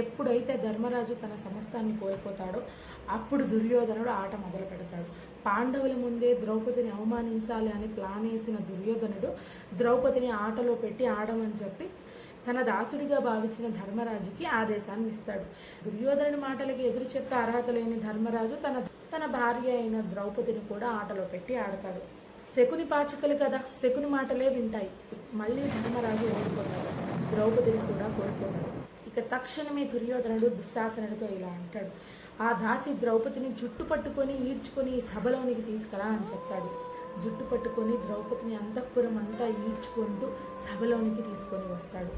ఎప్పుడైతే ధర్మరాజు తన సమస్తాన్ని కోల్పోతాడో అప్పుడు దుర్యోధనుడు ఆట మొదలు పెడతాడు. పాండవుల ముందే ద్రౌపదిని అవమానించాలి అని ప్లాన్ వేసిన దుర్యోధనుడు ద్రౌపదిని ఆటలో పెట్టి ఆడమని చెప్పి తన దాసుడిగా భావించిన ధర్మరాజుకి ఆదేశాన్ని ఇస్తాడు. దుర్యోధనుడి మాటలకి ఎదురు చెప్పే అర్హత లేని ధర్మరాజు తన భార్య అయిన ద్రౌపదిని కూడా ఆటలో పెట్టి ఆడతాడు. శకుని పాచికలు కదా, శకుని మాటలే వింటాయి. మళ్ళీ ధర్మరాజు ఓడిపోతాడు, ద్రౌపదిని కూడా కోల్పోతాడు. ఇక తక్షణమే దుర్యోధనుడు దుశ్శాసనుడితో ఇలా అంటాడు, ఆ దాసి ద్రౌపదిని జుట్టు పట్టుకొని ఈడ్చుకొని ఈ సభలోనికి తీసుకురా అని చెప్తాడు. జుట్టు పట్టుకొని ద్రౌపదిని అంతఃపురం అంతా ఈడ్చుకుంటూ సభలోనికి తీసుకొని వస్తాడు.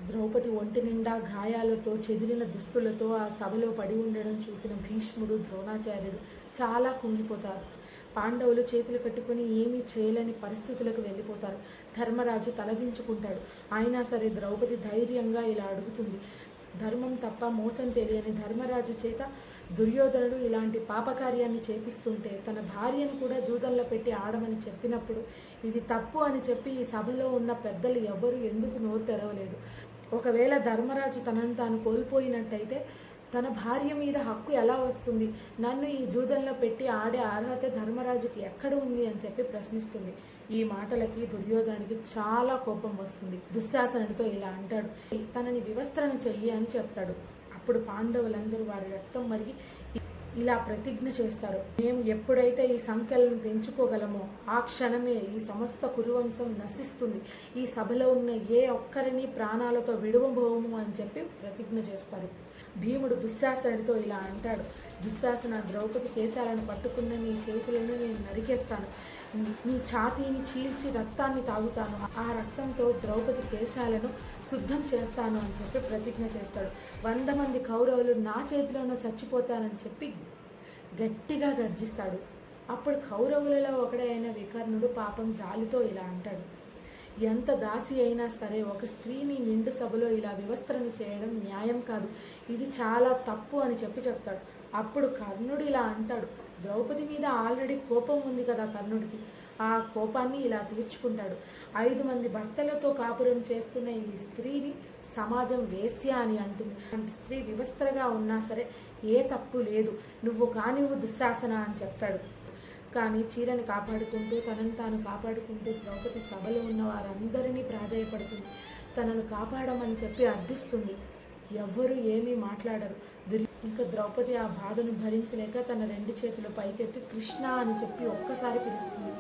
ద్రౌపది ఒంటి నిండా గాయాలతో చెదిరిన దుస్తులతో ఆ సభలో పడి ఉండడం చూసిన భీష్ముడు, ద్రోణాచార్యుడు చాలా కుంగిపోతారు. పాండవులు చేతులు కట్టుకొని ఏమీ చేయలేని పరిస్థితులకు వెళ్ళిపోతారు. ధర్మరాజు తలదించుకుంటాడు. అయినా సరే ద్రౌపది ధైర్యంగా ఇలా అడుగుతుంది. ధర్మం తప్ప మోసం తెలియని ధర్మరాజు చేత దుర్యోధనుడు ఇలాంటి పాపకార్యాన్ని చేపిస్తుంటే తన భార్యను కూడా జూదంలో పెట్టి ఆడమని చెప్పినప్పుడు ఇది తప్పు అని చెప్పి ఈ సభలో ఉన్న పెద్దలు ఎవ్వరూ ఎందుకు నోరు తెరవలేదు? ఒకవేళ ధర్మరాజు తనను తాను కోల్పోయినట్టయితే తన భార్య మీద హక్కు ఎలా వస్తుంది? నన్ను ఈ జూదంలో పెట్టి ఆడే అర్హత ధర్మరాజుకి ఎక్కడ ఉంది అని చెప్పి ప్రశ్నిస్తుంది. ఈ మాటలకి దుర్యోధనుడికి చాలా కోపం వస్తుంది. దుశ్శాసనుడితో ఇలా అంటాడు, తనని వివస్త్రణ చెయ్యి అని చెప్తాడు. అప్పుడు పాండవులందరూ వారి రక్తం మరిగి ఇలా ప్రతిజ్ఞ చేస్తారు, మేము ఎప్పుడైతే ఈ సంఖ్యలను తెంచుకోగలమో ఆ క్షణమే ఈ సమస్త కురువంశం నశిస్తుంది. ఈ సభలో ఉన్న ఏ ఒక్కరిని ప్రాణాలతో విడువబోము అని చెప్పి ప్రతిజ్ఞ చేస్తారు. భీముడు దుశ్శాసనుడితో ఇలా అంటాడు, దుశ్శాసన, ద్రౌపది కేశాలను పట్టుకున్న నీ చేతులను నేను నరికేస్తాను, నీ ఛాతీని చీల్చి రక్తాన్ని తాగుతాను, ఆ రక్తంతో ద్రౌపది కేశాలను శుద్ధం చేస్తాను అని చెప్పి ప్రతిజ్ఞ చేస్తాడు. 100 మంది కౌరవులు నా చేతిలోనూ చచ్చిపోతానని చెప్పి గట్టిగా గర్జిస్తాడు. అప్పుడు కౌరవులలో ఒకడైన వికర్ణుడు పాపం జాలితో ఇలా అంటాడు, ఎంత దాసి అయినా సరే ఒక స్త్రీని నిండు సభలో ఇలా వివస్త్రణ చేయడం న్యాయం కాదు, ఇది చాలా తప్పు అని చెప్తాడు. అప్పుడు కర్ణుడు ఇలా అంటాడు, ద్రౌపది మీద ఆల్రెడీ కోపం ఉంది కదా కర్ణుడికి, ఆ కోపాన్ని ఇలా తీర్చుకుంటాడు. 5 మంది భర్తలతో కాపురం చేస్తున్న ఈ స్త్రీని సమాజం వేశ్య అని అంటుంది. అంటే స్త్రీ వివస్త్రగా ఉన్నా సరే ఏ తప్పు లేదు, నువ్వు కానివ్వు దుశ్శాసన అని చెప్తాడు. కానీ చీరని కాపాడుకుంటూ తనను తాను కాపాడుకుంటూ ద్రౌపది సభలో ఉన్న వారందరినీ ప్రాధేయపడుతుంది. తనను కాపాడమని చెప్పి అర్థిస్తుంది. ఎవ్వరూ ఏమీ మాట్లాడరు. ఇంకా ద్రౌపది ఆ బాధను భరించలేక తన 2 చేతులు పైకెత్తి కృష్ణ అని చెప్పి ఒక్కసారి పిలుస్తుంది.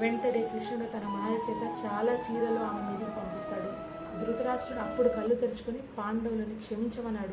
వెంటనే కృష్ణుడు తన మాయ చేత చాలా చీరలు ఆమె మీదకి పంపిస్తాడు. ధృతరాష్ట్రుడు అప్పుడు కళ్ళు తెరుచుకొని పాండవులను క్షమించమన్నాడు.